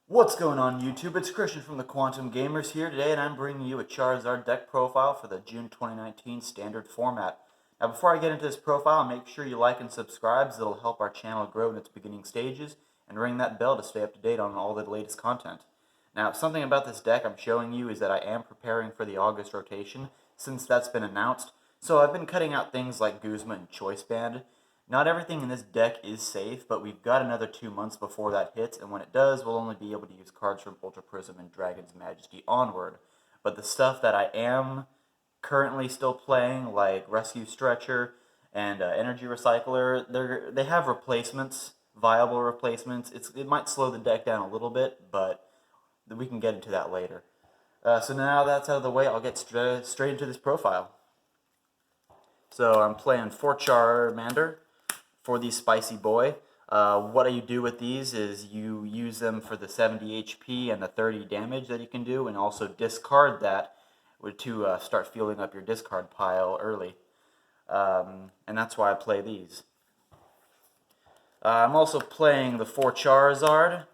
What's going on YouTube? It's Christian from the Quantum Gamers here today, and I'm bringing you a Charizard deck profile for the June 2019 standard format. Now before I get into this profile, make sure you like and subscribe, as it'll help our channel grow in its beginning stages, and ring that bell to stay up to date on all the latest content. Now something about this deck I'm showing you is that I am preparing for the August rotation, since that's been announced, so I've been cutting out things like Guzma and Choice Band. Not everything in this deck is safe, but we've got another 2 months before that hits, and when it does, we'll only be able to use cards from Ultra Prism and Dragon's Majesty onward. But the stuff that I am currently still playing, like Rescue Stretcher and Energy Recycler, they have replacements, viable replacements. It might slow the deck down a little bit, but we can get into that later. So now that's out of the way, I'll get straight into this profile. So I'm playing 4 Charmander for the Spicy Boy. What you do with these is you use them for the 70 HP and the 30 damage that you can do, and also discard that to start fueling up your discard pile early. And that's why I play these. I'm also playing the 4 Charizard.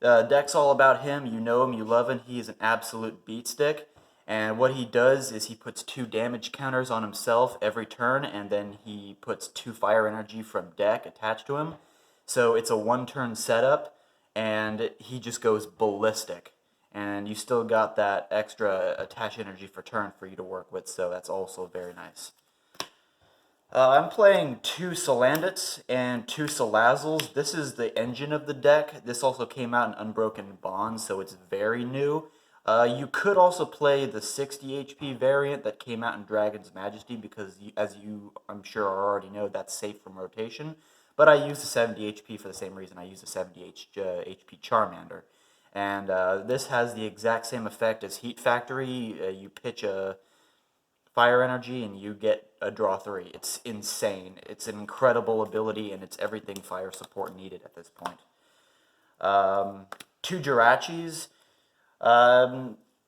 Deck's all about him. You know him, you love him. He is an absolute beat stick. And what he does is he puts 2 damage counters on himself every turn, and then he puts 2 fire energy from deck attached to him. So it's a 1-turn setup, and he just goes ballistic. And you still got that extra attach energy for turn for you to work with, so that's also very nice. I'm playing 2 Salandits and 2 Salazzles. This is the engine of the deck. This also came out in Unbroken Bonds, so it's very new. You could also play the 60 HP variant that came out in Dragon's Majesty because, as you I'm sure already know, that's safe from rotation. But I use the 70 HP for the same reason I use the 70 HP Charmander. And this has the exact same effect as Heat Factory. You pitch a fire energy and you get a draw 3. It's insane. It's an incredible ability, and it's everything fire support needed at this point. 2 Jirachis.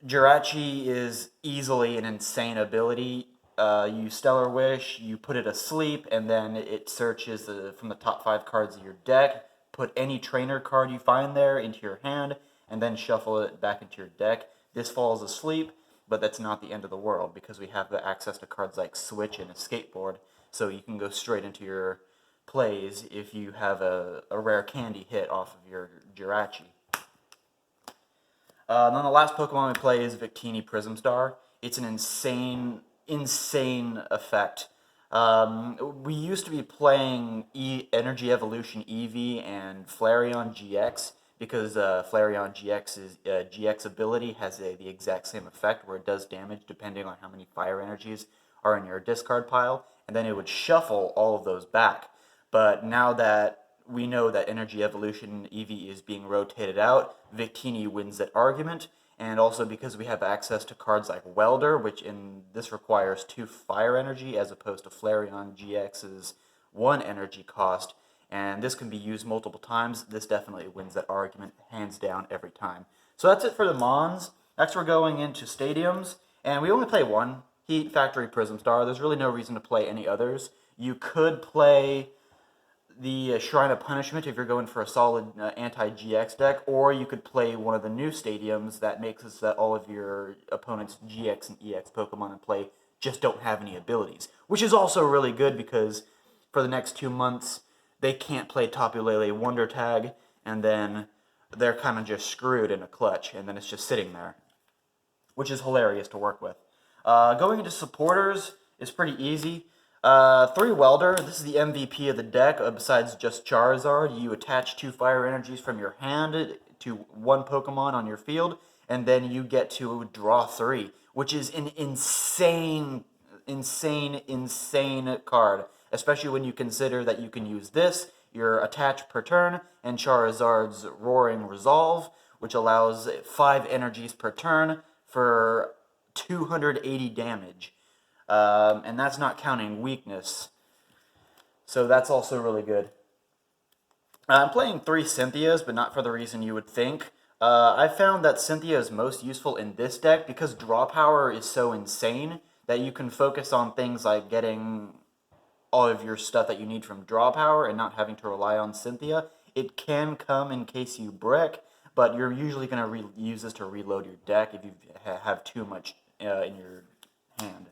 Jirachi is easily an insane ability. You Stellar Wish, you put it asleep, and then it searches from the top 5 cards of your deck. Put any trainer card you find there into your hand, and then shuffle it back into your deck. This falls asleep, but that's not the end of the world, because we have the access to cards like Switch and a Skateboard, so you can go straight into your plays if you have a rare candy hit off of your Jirachi. Then the last Pokemon we play is Victini Prism Star. It's an insane effect. We used to be playing Energy Evolution EV and Flareon GX because Flareon GX's GX ability has the exact same effect where it does damage depending on how many fire energies are in your discard pile, and then it would shuffle all of those back. But now that we know that Energy Evolution EV is being rotated out, Victini wins that argument, and also because we have access to cards like Welder, which in this requires 2 fire energy as opposed to Flareon GX's 1 energy cost, and this can be used multiple times. This definitely wins that argument, hands down, every time. So that's it for the Mons. Next we're going into Stadiums, and we only play 1, Heat Factory Prism Star. There's really no reason to play any others. You could play the Shrine of Punishment if you're going for a solid anti-GX deck, or you could play one of the new stadiums that makes it so that all of your opponent's GX and EX Pokemon in play just don't have any abilities, which is also really good because for the next 2 months they can't play Tapu Lele Wonder Tag, and then they're kind of just screwed in a clutch, and then it's just sitting there, which is hilarious to work with. Going into supporters is pretty easy. 3 Welder, this is the MVP of the deck, besides just Charizard. You attach 2 fire energies from your hand to 1 Pokemon on your field, and then you get to draw 3, which is an insane card, especially when you consider that you can use this, your attach per turn, and Charizard's Roaring Resolve, which allows 5 energies per turn for 280 damage. And that's not counting weakness, so that's also really good. I'm playing 3 Cynthias, but not for the reason you would think. I found that Cynthia is most useful in this deck because draw power is so insane that you can focus on things like getting all of your stuff that you need from draw power and not having to rely on Cynthia. It can come in case you brick, but you're usually going to use this to reload your deck if you have too much in your hand.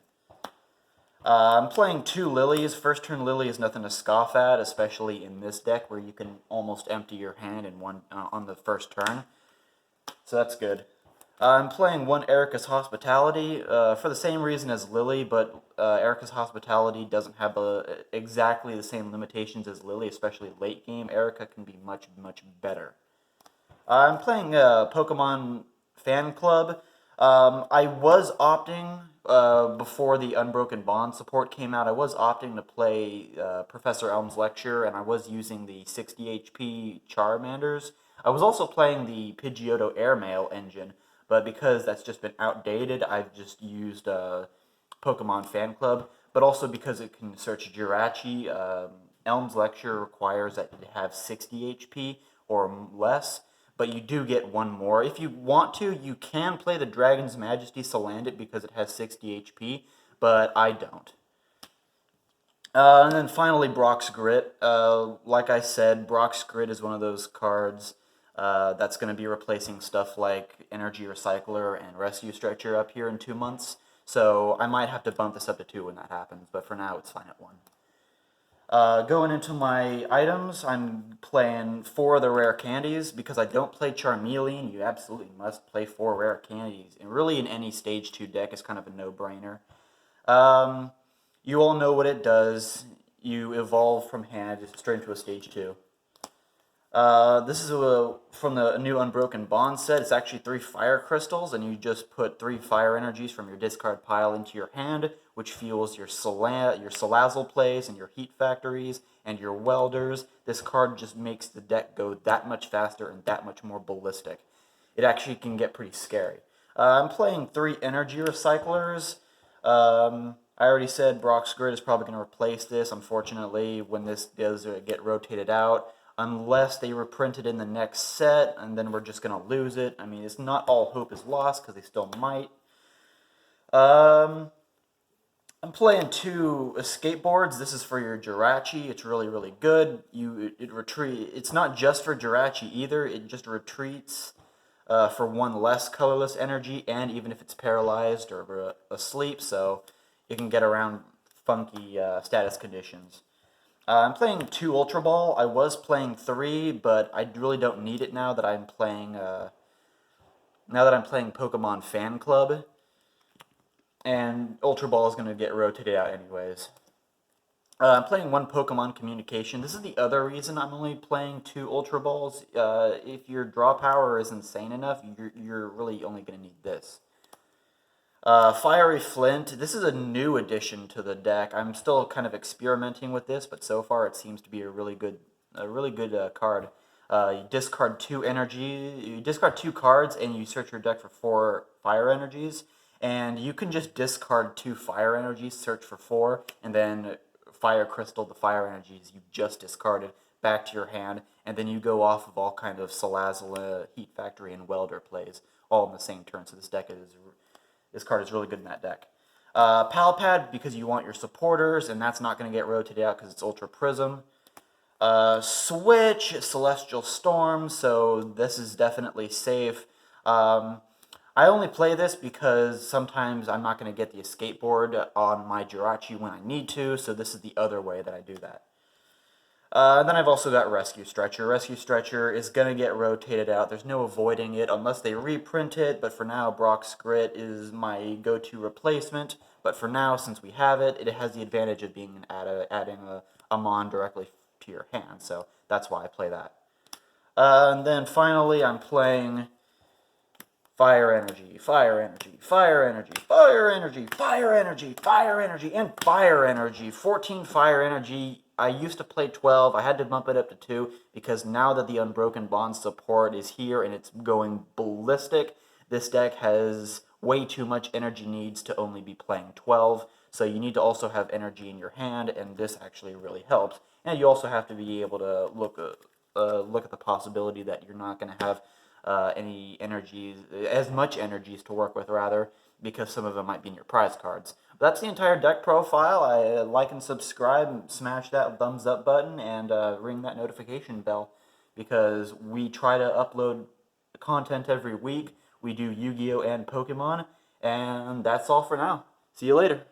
I'm playing two Lilies. First turn Lily is nothing to scoff at, especially in this deck where you can almost empty your hand in one on the first turn. So that's good. I'm playing one Erica's Hospitality for the same reason as Lily, but Erica's Hospitality doesn't have exactly the same limitations as Lily, especially late game. Erica can be much, much better. I'm playing Pokemon Fan Club. I was opting, before the Unbroken Bonds support came out, I was opting to play Professor Elm's Lecture, and I was using the 60 HP Charmanders. I was also playing the Pidgeotto Airmail engine, but because that's just been outdated, I've just used Pokemon Fan Club, but also because it can search Jirachi. Elm's Lecture requires that you have 60 HP or less, but you do get one more. If you want to, you can play the Dragon's Majesty Salandit because it has 60 HP, but I don't. And then finally, Brock's Grit. Like I said, Brock's Grit is one of those cards that's going to be replacing stuff like Energy Recycler and Rescue Stretcher up here in 2 months. So I might have to bump this up to 2 when that happens, but for now it's fine at 1. Going into my items, I'm playing 4 of the rare candies. Because I don't play Charmeleon, you absolutely must play 4 rare candies. And really in any Stage 2 deck, it's kind of a no-brainer. You all know what it does. You evolve from hand straight into a Stage 2. This is from the new Unbroken Bonds set. It's actually 3 fire crystals, and you just put 3 fire energies from your discard pile into your hand, which fuels your Salazzle plays and your Heat Factories and your Welders. This card just makes the deck go that much faster and that much more ballistic. It actually can get pretty scary. I'm playing 3 Energy Recyclers. I already said Brock's Grid is probably going to replace this, unfortunately, when this does get rotated out. Unless they reprint it in the next set, and then we're just going to lose it. I mean, it's not all hope is lost, because they still might. I'm playing 2 skateboards. This is for your Jirachi. It's really, really good. It's not just for Jirachi either. It just retreats for 1 less colorless energy, and even if it's paralyzed or asleep, so you can get around funky status conditions. I'm playing 2 Ultra Ball. I was playing 3, but I really don't need it now that I'm playing Pokemon Fan Club. And Ultra Ball is going to get rotated out anyways. I'm playing 1 Pokemon Communication. This is the other reason I'm only playing 2 Ultra Balls. If your draw power is insane enough, you're really only going to need this. Fiery Flint. This is a new addition to the deck. I'm still kind of experimenting with this, but so far it seems to be a really good card. You discard 2 energy. You discard 2 cards, and you search your deck for 4 fire energies. And you can just discard 2 fire energies, search for 4, and then fire crystal the fire energies you just discarded back to your hand, and then you go off of all kind of Salazzle, Heat Factory, and Welder plays all in the same turn. So this card is really good in that deck. Pal Pad, because you want your supporters, and that's not going to get rotated out because it's Ultra Prism. Switch, Celestial Storm, so this is definitely safe. I only play this because sometimes I'm not going to get the escape board on my Jirachi when I need to, so this is the other way that I do that. Then I've also got Rescue Stretcher. Rescue Stretcher is going to get rotated out. There's no avoiding it unless they reprint it, but for now, Brock's Grit is my go-to replacement. But for now, since we have it, it has the advantage of being adding a Mon directly to your hand, so that's why I play that. And then finally, I'm playing Fire Energy, Fire Energy, Fire Energy, Fire Energy, Fire Energy, Fire Energy, and Fire Energy. 14 Fire Energy. I used to play 12. I had to bump it up to 2 because now that the Unbroken Bonds support is here and it's going ballistic, this deck has way too much energy needs to only be playing 12. So you need to also have energy in your hand, and this actually really helps. And you also have to be able to look at the possibility that you're not going to have any energies, as much energies to work with, rather, because some of them might be in your prize cards. But that's the entire deck profile. I like and subscribe, smash that thumbs up button, and ring that notification bell, because we try to upload content every week. We do Yu-Gi-Oh and Pokemon, and that's all for now. See you later.